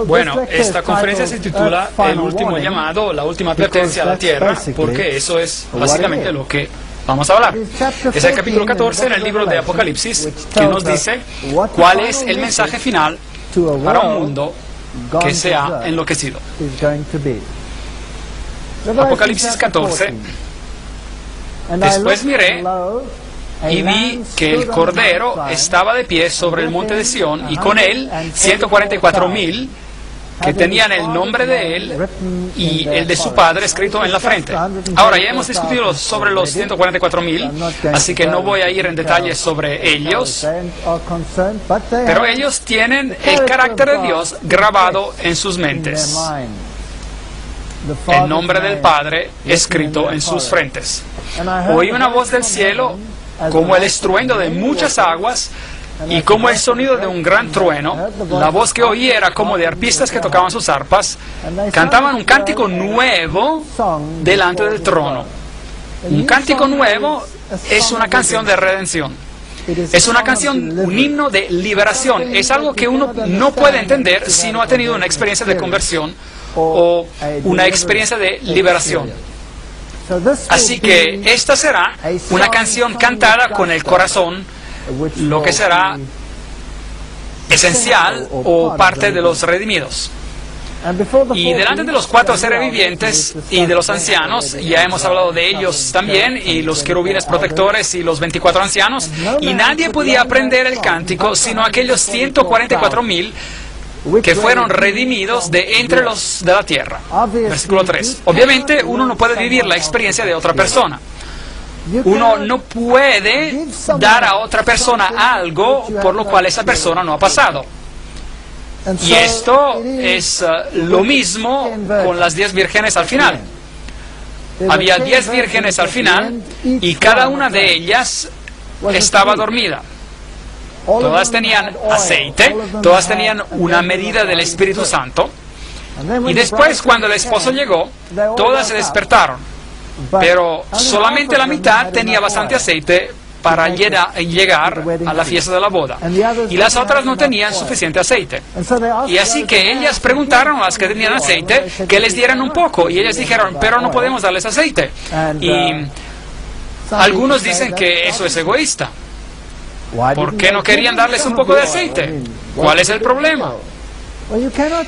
Bueno, esta conferencia se titula El último llamado, la última advertencia a la tierra, porque eso es básicamente lo que vamos a hablar. Es el capítulo 14 en el libro de Apocalipsis, que nos dice cuál es el mensaje final para un mundo que se ha enloquecido. Apocalipsis 14. Después miré y vi que el Cordero estaba de pie sobre el monte de Sión, y con él 144,000 que tenían el nombre de él y el de su padre escrito en la frente. Ahora, ya hemos discutido sobre los 144,000, así que no voy a ir en detalles sobre ellos, pero ellos tienen el carácter de Dios grabado en sus mentes, el nombre del Padre escrito en sus frentes. Oí una voz del cielo como el estruendo de muchas aguas y como el sonido de un gran trueno. La voz que oí era como de arpistas que tocaban sus arpas. Cantaban un cántico nuevo delante del trono. Un cántico nuevo es una canción de redención. Es una canción, un himno de liberación. Es algo que uno no puede entender si no ha tenido una experiencia de conversión o una experiencia de liberación. Así que esta será una canción cantada con el corazón, lo que será esencial o parte de los redimidos. Y delante de los 4 seres vivientes y de los ancianos, ya hemos hablado de ellos también, y los querubines protectores y los 24 ancianos, y nadie podía aprender el cántico sino aquellos 144,000 que fueron redimidos de entre los de la tierra. Versículo 3. Obviamente uno no puede vivir la experiencia de otra persona. Uno no puede dar a otra persona algo por lo cual esa persona no ha pasado. Y esto es lo mismo con las 10 vírgenes al final. Había 10 vírgenes al final y cada una de ellas estaba dormida. Todas tenían aceite, todas tenían una medida del Espíritu Santo. Y después, cuando el esposo llegó, todas se despertaron. Pero solamente la mitad tenía bastante aceite para llegar a la fiesta de la boda. Y las otras no tenían suficiente aceite. Y así que ellas preguntaron a las que tenían aceite que les dieran un poco. Y ellas dijeron, pero no podemos darles aceite. Y algunos dicen que eso es egoísta. ¿Por qué no querían darles un poco de aceite? ¿Cuál es el problema?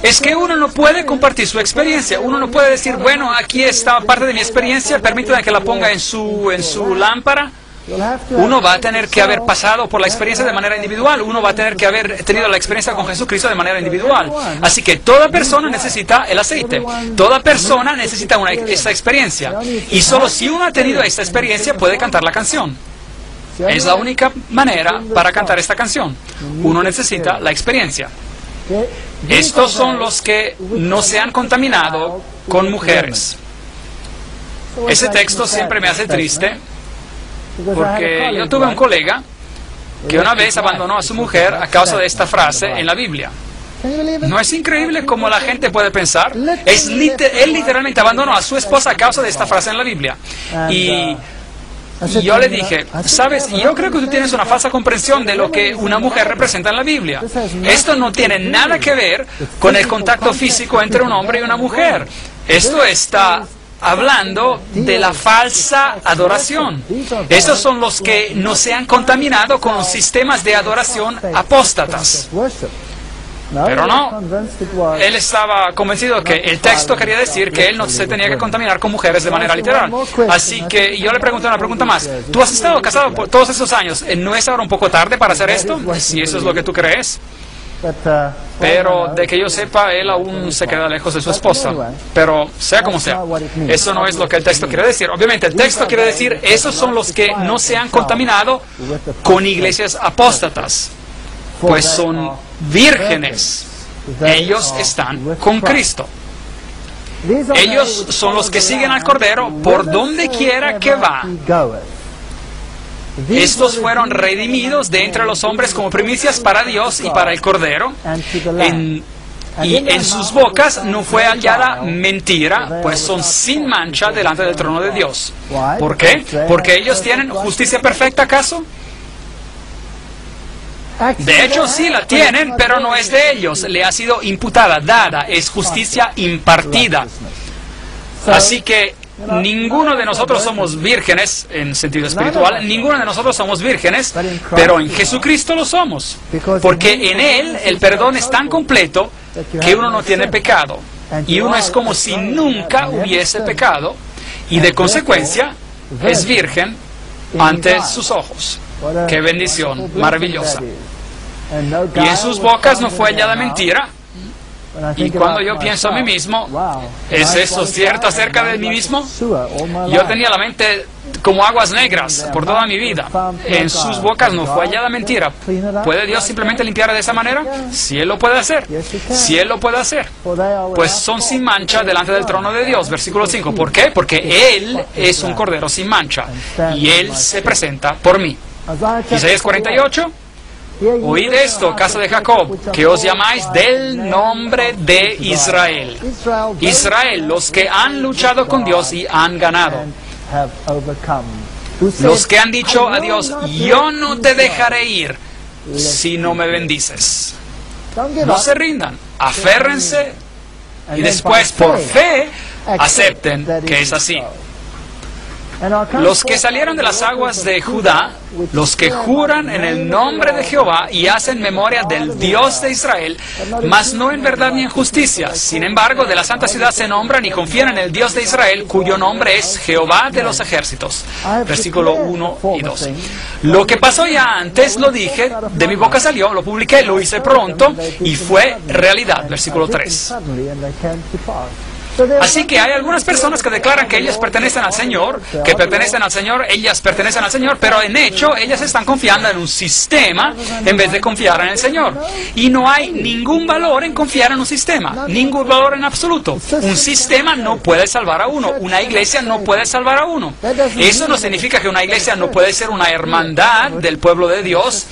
Es que uno no puede compartir su experiencia. Uno no puede decir, bueno, aquí está parte de mi experiencia, permítanme que la ponga en su lámpara. Uno va a tener que haber pasado por la experiencia de manera individual. Uno va a tener que haber tenido la experiencia con Jesucristo de manera individual. Así que toda persona necesita el aceite. Toda persona necesita esta experiencia. Y solo si uno ha tenido esta experiencia puede cantar la canción. Es la única manera para cantar esta canción. Uno necesita la experiencia. Estos son los que no se han contaminado con mujeres. ese texto siempre me hace triste, porque yo tuve un colega que una vez abandonó a su mujer a causa de esta frase en la Biblia. ¿No es increíble cómo la gente puede pensar? Él literalmente abandonó a su esposa a causa de esta frase en la Biblia. Y yo le dije, sabes, yo creo que tú tienes una falsa comprensión de lo que una mujer representa en la Biblia. Esto no tiene nada que ver con el contacto físico entre un hombre y una mujer. Esto está hablando de la falsa adoración. Estos son los que no se han contaminado con los sistemas de adoración apóstatas. Pero no, él estaba convencido que el texto quería decir que él no se tenía que contaminar con mujeres de manera literal. Así que yo le pregunté una pregunta más. ¿Tú has estado casado por todos esos años? ¿No es ahora un poco tarde para hacer esto? Si eso es lo que tú crees. Pero de que yo sepa, él aún se queda lejos de su esposa. Pero sea como sea, eso no es lo que el texto quiere decir. Obviamente el texto quiere decir, esos son los que no se han contaminado con iglesias apóstatas, pues son vírgenes. Ellos están con Cristo. Ellos son los que siguen al Cordero por donde quiera que va. Estos fueron redimidos de entre los hombres como primicias para Dios y para el Cordero. Y en sus bocas no fue hallada mentira, pues son sin mancha delante del trono de Dios. ¿Por qué? ¿Porque ellos tienen justicia perfecta, acaso? De hecho, sí la tienen, pero no es de ellos. Le ha sido imputada, dada, es justicia impartida. Así que ninguno de nosotros somos vírgenes en sentido espiritual, ninguno de nosotros somos vírgenes, pero en Jesucristo lo somos. Porque en Él el perdón es tan completo que uno no tiene pecado. Y uno es como si nunca hubiese pecado y de consecuencia es virgen ante sus ojos. ¡Qué bendición maravillosa! Y en sus bocas no fue hallada mentira. Y cuando yo pienso a mí mismo, ¿es eso cierto acerca de mí mismo? Yo tenía la mente como aguas negras por toda mi vida. En sus bocas no fue hallada mentira. ¿Puede Dios simplemente limpiar de esa manera? Si Él lo puede hacer. Si Él lo puede hacer. Pues son sin mancha delante del trono de Dios. Versículo 5. ¿Por qué? Porque Él es un cordero sin mancha. Y Él se presenta por mí. Isaías 48. Oíd esto, casa de Jacob, que os llamáis del nombre de Israel. Israel, los que han luchado con Dios y han ganado. Los que han dicho a Dios, yo no te dejaré ir si no me bendices. No se rindan, aférrense y después por fe acepten que es así. Los que salieron de las aguas de Judá, los que juran en el nombre de Jehová y hacen memoria del Dios de Israel, mas no en verdad ni en justicia. Sin embargo, de la santa ciudad se nombran y confían en el Dios de Israel, cuyo nombre es Jehová de los ejércitos. Versículo 1 y 2. Lo que pasó ya antes, lo dije, de mi boca salió, lo publiqué, lo hice pronto y fue realidad. Versículo 3. Así que hay algunas personas que declaran que ellas pertenecen al Señor, ellas pertenecen al Señor, pero en hecho ellas están confiando en un sistema en vez de confiar en el Señor. Y no hay ningún valor en confiar en un sistema, ningún valor en absoluto. Un sistema no puede salvar a uno, una iglesia no puede salvar a uno. Eso no significa que una iglesia no puede ser una hermandad del pueblo de Dios,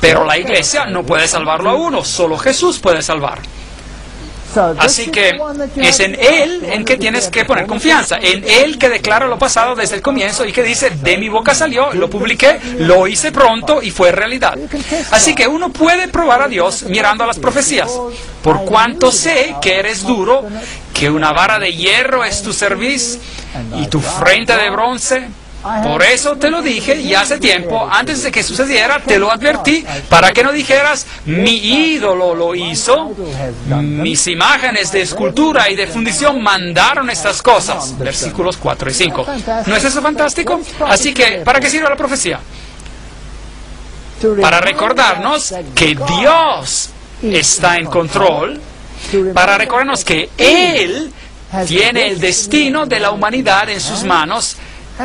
pero la iglesia no puede salvarlo a uno, solo Jesús puede salvar. Así que es en Él en que tienes que poner confianza, en Él que declara lo pasado desde el comienzo y que dice, de mi boca salió, lo publiqué, lo hice pronto y fue realidad. Así que uno puede probar a Dios mirando a las profecías. Por cuanto sé que eres duro, que una vara de hierro es tu cerviz y tu frente de bronce. Por eso te lo dije y hace tiempo, antes de que sucediera, te lo advertí, para que no dijeras, mi ídolo lo hizo, mis imágenes de escultura y de fundición mandaron estas cosas. Versículos 4 y 5. ¿No es eso fantástico? Así que, ¿para qué sirve la profecía? Para recordarnos que Dios está en control, para recordarnos que Él tiene el destino de la humanidad en sus manos.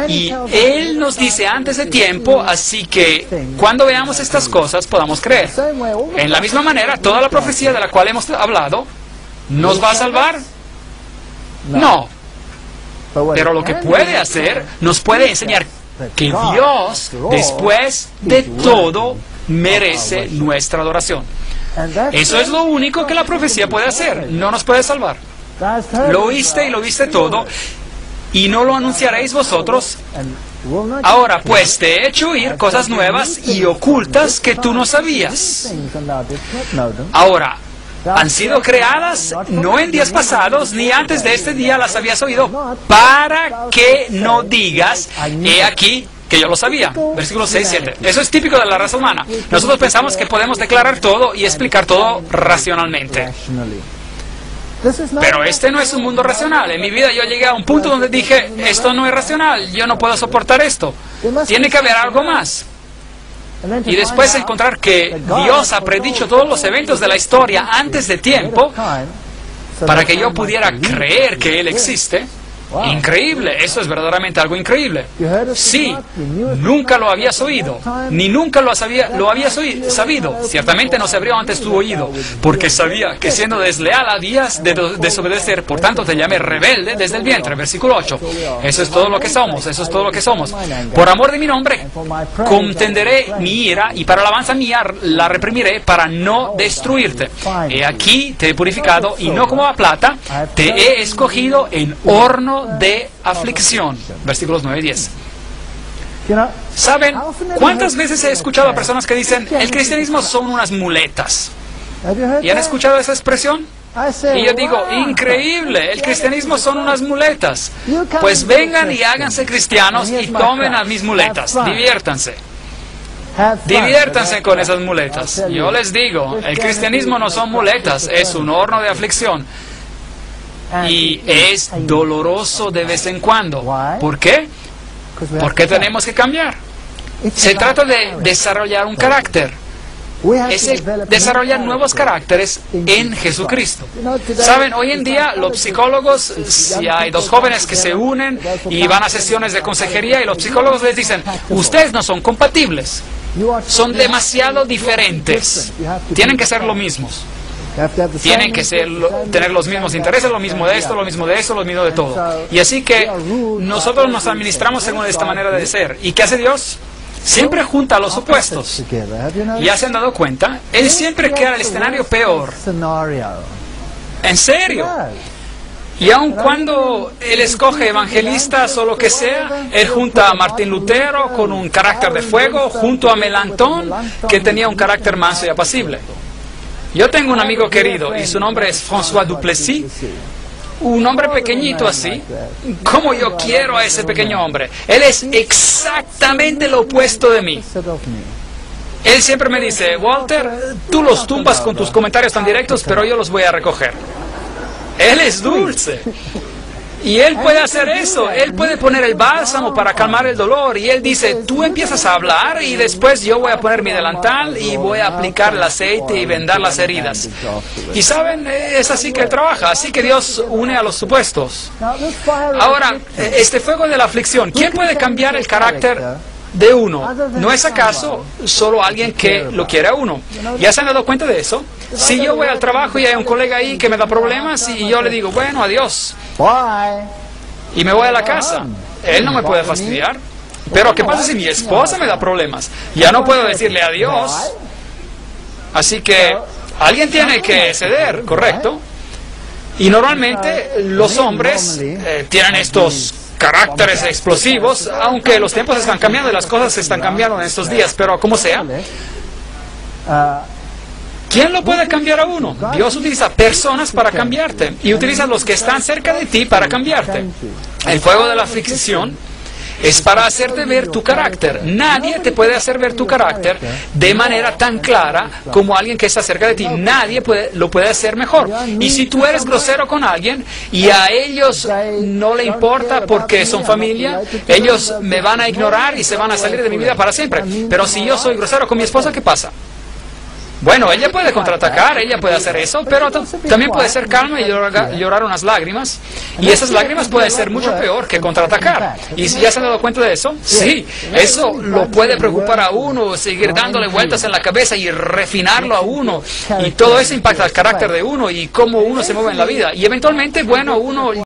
Y Él nos dice antes de tiempo, así que cuando veamos estas cosas podamos creer. En la misma manera, toda la profecía de la cual hemos hablado, ¿nos va a salvar? No. Pero lo que puede hacer, nos puede enseñar que Dios, después de todo, merece nuestra adoración. Eso es lo único que la profecía puede hacer, no nos puede salvar. Lo oíste y lo viste todo, y no lo anunciaréis vosotros. Ahora pues te he hecho oír cosas nuevas y ocultas que tú no sabías. Ahora, han sido creadas no en días pasados, ni antes de este día las habías oído, para que no digas, he aquí que yo lo sabía. Versículos 6 y 7. Eso es típico de la raza humana. Nosotros pensamos que podemos declarar todo y explicar todo racionalmente. Pero este no es un mundo racional. En mi vida yo llegué a un punto donde dije, esto no es racional, yo no puedo soportar esto. Tiene que haber algo más. Y después encontrar que Dios ha predicho todos los eventos de la historia antes de tiempo para que yo pudiera creer que Él existe. Increíble, eso es verdaderamente algo increíble. Sí, nunca lo habías oído, ni nunca lo habías sabido. Ciertamente no se abrió antes tu oído, porque sabía que siendo desleal habías de desobedecer, por tanto te llamé rebelde desde el vientre. Versículo 8. Eso es todo lo que somos, eso es todo lo que somos. Por amor de mi nombre, contenderé mi ira, y para alabanza mía la reprimiré para no destruirte. He aquí te he purificado, y no como a plata, te he escogido en horno de aflicción. Versículos 9 y 10. ¿Saben cuántas veces he escuchado a personas que dicen, el cristianismo son unas muletas? ¿Y han escuchado esa expresión? Y yo digo, increíble, el cristianismo son unas muletas. Pues vengan y háganse cristianos y tomen a mis muletas. Diviértanse. Diviértanse con esas muletas. Yo les digo, el cristianismo no son muletas, es un horno de aflicción. Y es doloroso de vez en cuando. ¿Por qué? Porque tenemos que cambiar. Se trata de desarrollar un carácter. Es desarrollar nuevos caracteres en Jesucristo. Saben, hoy en día los psicólogos, si hay dos jóvenes que se unen y van a sesiones de consejería y los psicólogos les dicen, ustedes no son compatibles, son demasiado diferentes, tienen que ser lo mismos. Tienen que tener los mismos intereses, lo mismo de esto, lo mismo de eso, lo mismo de todo. Y así que nosotros nos administramos según esta manera de ser. ¿Y qué hace Dios? Siempre junta a los opuestos. ¿Ya se han dado cuenta? Él siempre crea el escenario peor. ¿En serio? Y aun cuando Él escoge evangelistas o lo que sea, Él junta a Martín Lutero con un carácter de fuego, junto a Melanchthon, que tenía un carácter manso y apacible. Yo tengo un amigo querido y su nombre es François Duplessis, un hombre pequeñito así. ¿Cómo yo quiero a ese pequeño hombre? Él es exactamente lo opuesto de mí. Él siempre me dice, Walter, tú los tumbas con tus comentarios tan directos, pero yo los voy a recoger. Él es dulce. Y Él puede hacer eso, Él puede poner el bálsamo para calmar el dolor. Y Él dice, tú empiezas a hablar y después yo voy a poner mi delantal y voy a aplicar el aceite y vendar las heridas. Y saben, es así que Él trabaja, así que Dios une a los supuestos. Ahora, este fuego de la aflicción, ¿quién puede cambiar el carácter de uno? ¿No es acaso solo alguien que lo quiere a uno? ¿Ya se han dado cuenta de eso? Si yo voy al trabajo y hay un colega ahí que me da problemas y yo le digo, bueno, adiós, y me voy a la casa, él no me puede fastidiar. Pero ¿qué pasa si mi esposa me da problemas? Ya no puedo decirle adiós. Así que alguien tiene que ceder, ¿correcto? Y normalmente los hombres tienen estos caracteres explosivos, aunque los tiempos están cambiando y las cosas se están cambiando en estos días, pero como sea, ¿quién lo puede cambiar a uno? Dios utiliza personas para cambiarte y utiliza los que están cerca de ti para cambiarte. El fuego de la aflicción es para hacerte ver tu carácter. Nadie te puede hacer ver tu carácter de manera tan clara como alguien que está cerca de ti. Nadie lo puede hacer mejor. Y si tú eres grosero con alguien y a ellos no le importa porque son familia, ellos me van a ignorar y se van a salir de mi vida para siempre. Pero si yo soy grosero con mi esposa, ¿qué pasa? Bueno, ella puede contraatacar, ella puede hacer eso, pero también puede ser calma y llorar unas lágrimas. Y esas lágrimas pueden ser mucho peor que contraatacar. ¿Y si ya se han dado cuenta de eso? Sí, eso lo puede preocupar a uno, seguir dándole vueltas en la cabeza y refinarlo a uno. Y todo eso impacta el carácter de uno y cómo uno se mueve en la vida. Y eventualmente, bueno, uno